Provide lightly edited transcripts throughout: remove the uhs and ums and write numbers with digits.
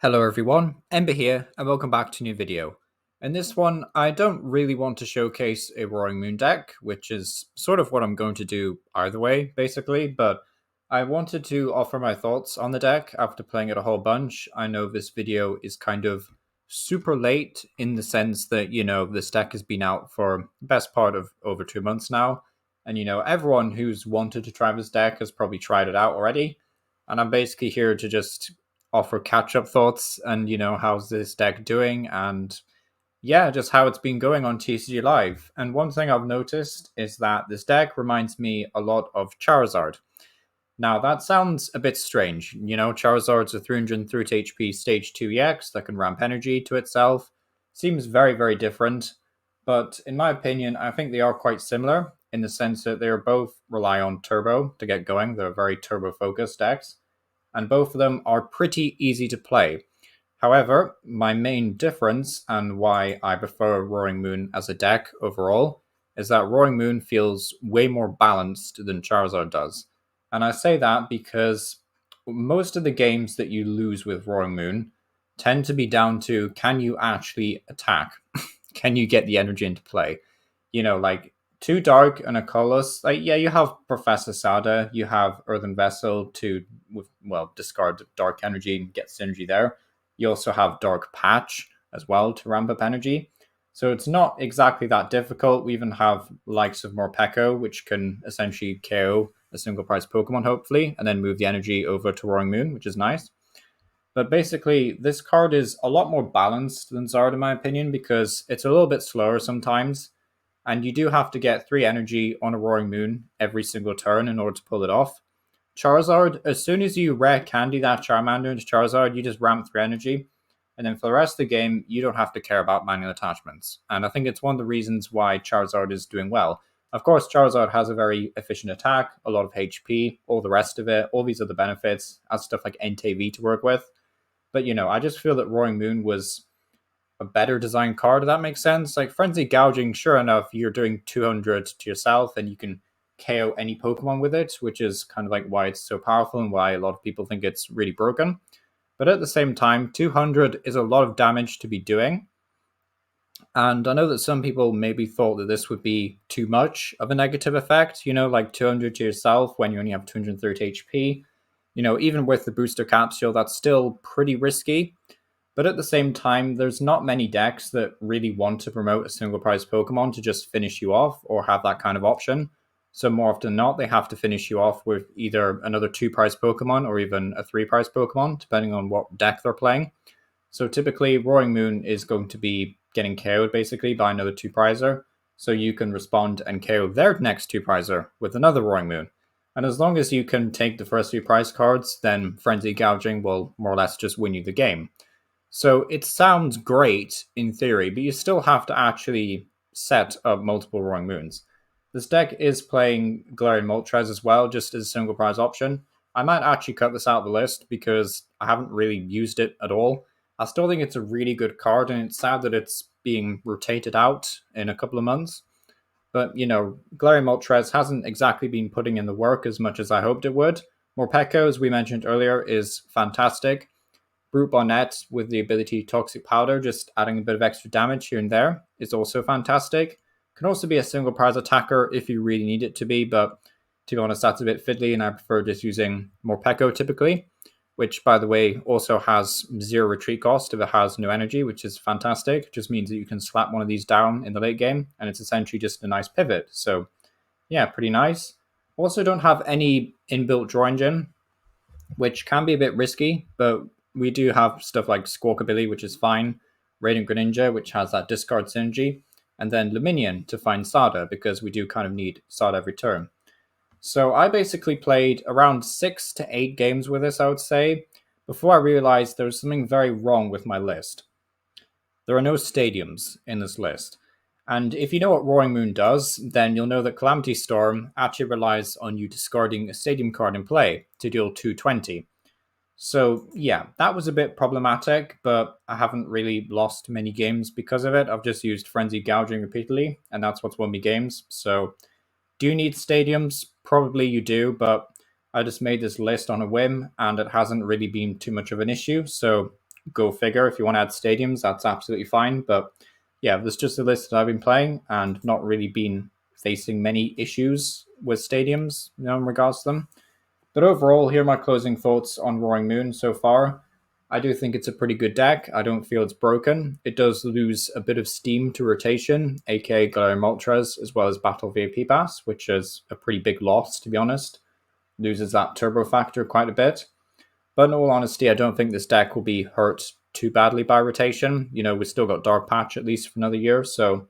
Hello everyone, Ember here, and welcome back to a new video. In this one, I don't really want to showcase a Roaring Moon deck, which is sort of what I'm going to do either way, basically, but I wanted to offer my thoughts on the deck after playing it a whole bunch. I know this video is kind of super late in the sense that, this deck has been out for the best part of over 2 months now, and everyone who's wanted to try this deck has probably tried it out already, and I'm basically here to just offer catch-up thoughts and how's this deck doing, and yeah, just how it's been going on TCG Live. And one thing I've noticed is that this deck reminds me a lot of Charizard. Now that sounds a bit strange. Charizard's a 330 HP stage 2 EX that can ramp energy to itself. Seems very, very different, but in my opinion I think they are quite similar in the sense that they both rely on turbo to get going. They're very turbo focused decks, and both of them are pretty easy to play. However, my main difference and why I prefer Roaring Moon as a deck overall is that Roaring Moon feels way more balanced than Charizard does. And I say that because most of the games that you lose with Roaring Moon tend to be down to, can you actually attack? Can you get the energy into play? Like two dark and a colorless. Like, yeah, you have Professor Sada, you have Earthen Vessel to, discard dark energy and get synergy there. You also have Dark Patch as well to ramp up energy. So it's not exactly that difficult. We even have likes of Morpeko, which can essentially KO a single prize Pokemon, hopefully, and then move the energy over to Roaring Moon, which is nice. But basically, this card is a lot more balanced than Zard, in my opinion, because it's a little bit slower sometimes, and you do have to get 3 energy on a Roaring Moon every single turn in order to pull it off. Charizard, as soon as you rare candy that Charmander into Charizard, you just ramp 3 energy, and then for the rest of the game, you don't have to care about manual attachments. And I think it's one of the reasons why Charizard is doing well. Of course, Charizard has a very efficient attack, a lot of HP, all the rest of it, all these other benefits, has stuff like NTV to work with. But, I just feel that Roaring Moon was a better designed card, if that makes sense. Like, Frenzy Gouging, sure enough, you're doing 200 to yourself, and you can KO any Pokemon with it, which is kind of like why it's so powerful and why a lot of people think it's really broken. But at the same time, 200 is a lot of damage to be doing. And I know that some people maybe thought that this would be too much of a negative effect, like 200 to yourself when you only have 230 HP. Even with the booster capsule, that's still pretty risky. But at the same time, there's not many decks that really want to promote a single prize Pokemon to just finish you off or have that kind of option. So more often than not, they have to finish you off with either another 2 prize Pokemon or even a 3 prize Pokemon, depending on what deck they're playing. So typically, Roaring Moon is going to be getting KO'd basically by another 2 prizer. So you can respond and KO their next 2 prizer with another Roaring Moon. And as long as you can take the first 3 prize cards, then Frenzy Gouging will more or less just win you the game. So it sounds great in theory, but you still have to actually set up multiple Roaring Moons. This deck is playing Galarian Moltres as well, just as a single prize option. I might actually cut this out of the list because I haven't really used it at all. I still think it's a really good card, and it's sad that it's being rotated out in a couple of months. But, Galarian Moltres hasn't exactly been putting in the work as much as I hoped it would. Morpeko, as we mentioned earlier, is fantastic. Brute Bonnet with the ability Toxic Powder, just adding a bit of extra damage here and there, is also fantastic. Can also be a single prize attacker if you really need it to be, but to be honest, that's a bit fiddly, and I prefer just using Morpeko typically, which, by the way, also has 0 retreat cost if it has no energy, which is fantastic. It just means that you can slap one of these down in the late game, and it's essentially just a nice pivot. So, yeah, pretty nice. Also don't have any inbuilt draw engine, which can be a bit risky, but we do have stuff like Squawkabilly, which is fine, Radiant Greninja, which has that discard synergy, and then Lumineon to find Sada, because we do kind of need Sada every turn. So I basically played around 6 to 8 games with this, I would say, before I realized there was something very wrong with my list. There are no stadiums in this list. And if you know what Roaring Moon does, then you'll know that Calamity Storm actually relies on you discarding a stadium card in play to deal 220. So yeah, that was a bit problematic, but I haven't really lost many games because of it. I've just used Frenzy Gouging repeatedly, and that's what's won me games. So do you need stadiums? Probably you do, but I just made this list on a whim, and it hasn't really been too much of an issue. So go figure. If you want to add stadiums, that's absolutely fine. But yeah, there's just a list that I've been playing and not really been facing many issues with stadiums, in regards to them. But overall, here are my closing thoughts on Roaring Moon so far. I do think it's a pretty good deck. I don't feel it's broken. It does lose a bit of steam to rotation, aka Galarian Moltres, as well as Battle VIP Pass, which is a pretty big loss, to be honest. Loses that turbo factor quite a bit. But in all honesty, I don't think this deck will be hurt too badly by rotation. We've still got Dark Patch at least for another year. So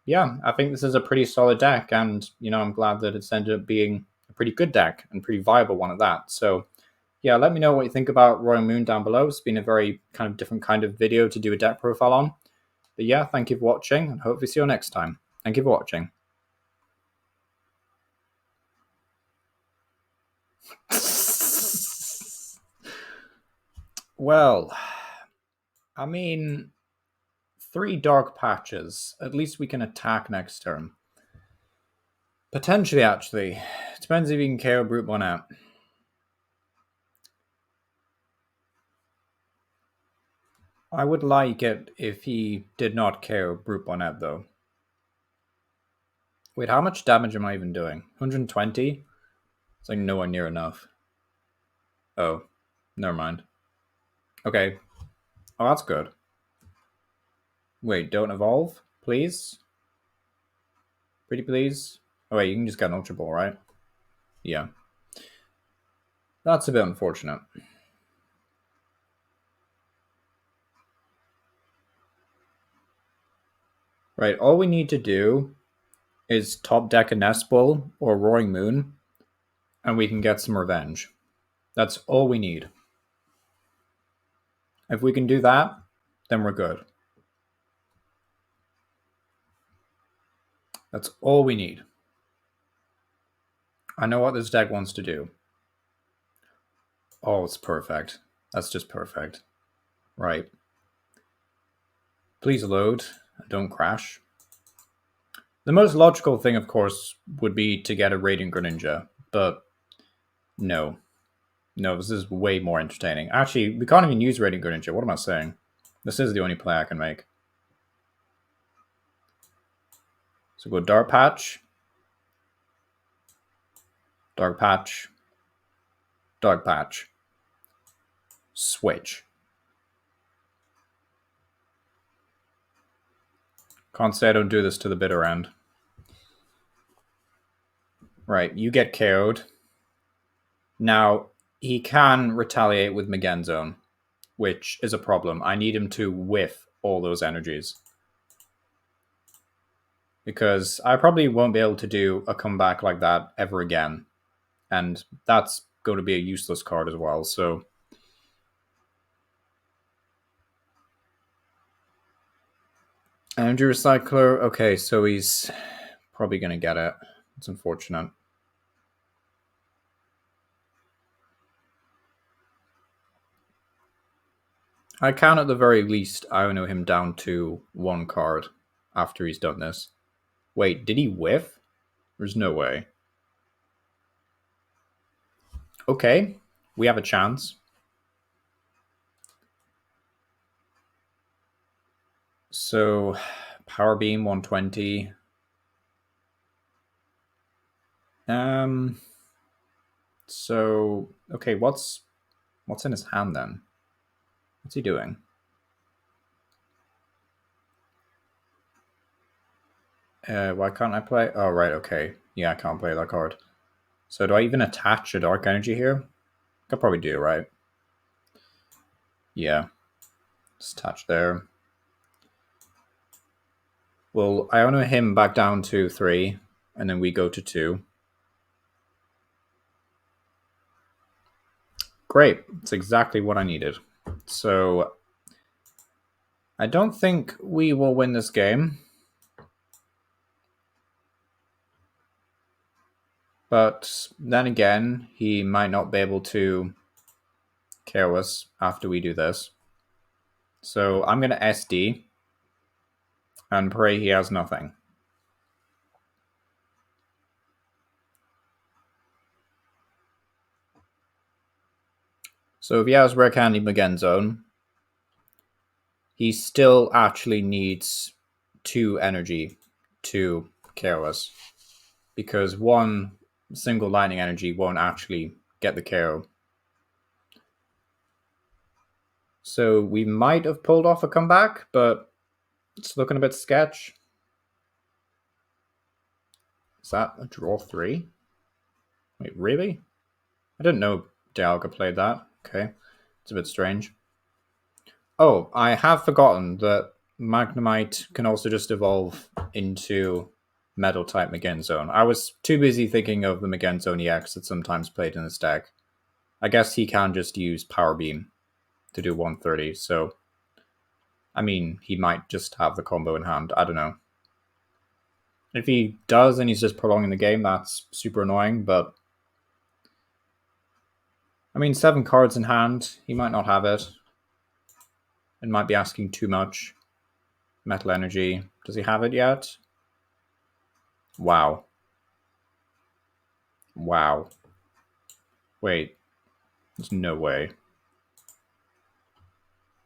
yeah, I think this is a pretty solid deck. And, I'm glad that it's ended up being a pretty good deck and pretty viable one at that. So yeah, let me know what you think about Roaring Moon down below. It's been a very kind of different kind of video to do a deck profile on. But yeah, thank you for watching and hopefully see you next time. Thank you for watching. Well, I mean, 3 Dark Patches. At least we can attack next turn. Potentially, actually. Depends if you can KO Brute Bonnet. I would like it if he did not KO Brute Bonnet, though. Wait, how much damage am I even doing? 120? It's like nowhere near enough. Oh, never mind. Okay. Oh, that's good. Wait, don't evolve, please? Pretty please? Oh wait, you can just get an Ultra Ball, right? Yeah. That's a bit unfortunate. Right, all we need to do is top deck a Nest Ball or Roaring Moon, and we can get some revenge. That's all we need. If we can do that, then we're good. That's all we need. I know what this deck wants to do. Oh, it's perfect. That's just perfect. Right. Please load. Don't crash. The most logical thing, of course, would be to get a Radiant Greninja, but no. No, this is way more entertaining. Actually, we can't even use Radiant Greninja. What am I saying? This is the only play I can make. So go Dark Patch. Dark Patch. Dark Patch. Switch. Can't say I don't do this to the bitter end. Right, you get KO'd. Now, he can retaliate with Magenzone, which is a problem. I need him to whiff all those energies. Because I probably won't be able to do a comeback like that ever again. And that's going to be a useless card as well, so... Energy Recycler, okay, so he's probably going to get it. It's unfortunate. I can at the very least Iono him down to 1 card after he's done this. Wait, did he whiff? There's no way. Okay, we have a chance. So, Power Beam 120. So, okay, what's in his hand then? What's he doing? Why can't I play? Oh, right, okay. Yeah, I can't play that card. So do I even attach a Dark Energy here? I could probably do, right? Yeah. Just attach there. Well, I honor him back down to 3, and then we go to 2. Great. It's exactly what I needed. So I don't think we will win this game. But then again, he might not be able to KO us after we do this. So I'm going to SD and pray he has nothing. So if he has Rare Candy Magenzone, he still actually needs 2 energy to KO us, because 1 single lightning energy won't actually get the KO. So we might have pulled off a comeback, but it's looking a bit sketch. Is that a draw 3? Wait, really? I didn't know Dialga played that. Okay, it's a bit strange. Oh, I have forgotten that Magnemite can also just evolve into Metal-type Megenzone. I was too busy thinking of the Megenzone EX that sometimes played in this deck. I guess he can just use Power Beam to do 130, so... I mean, he might just have the combo in hand. I don't know. If he does and he's just prolonging the game, that's super annoying, but... I mean, 7 cards in hand, he might not have it. It might be asking too much. Metal Energy. Does he have it yet? Wow. Wow. Wait. There's no way.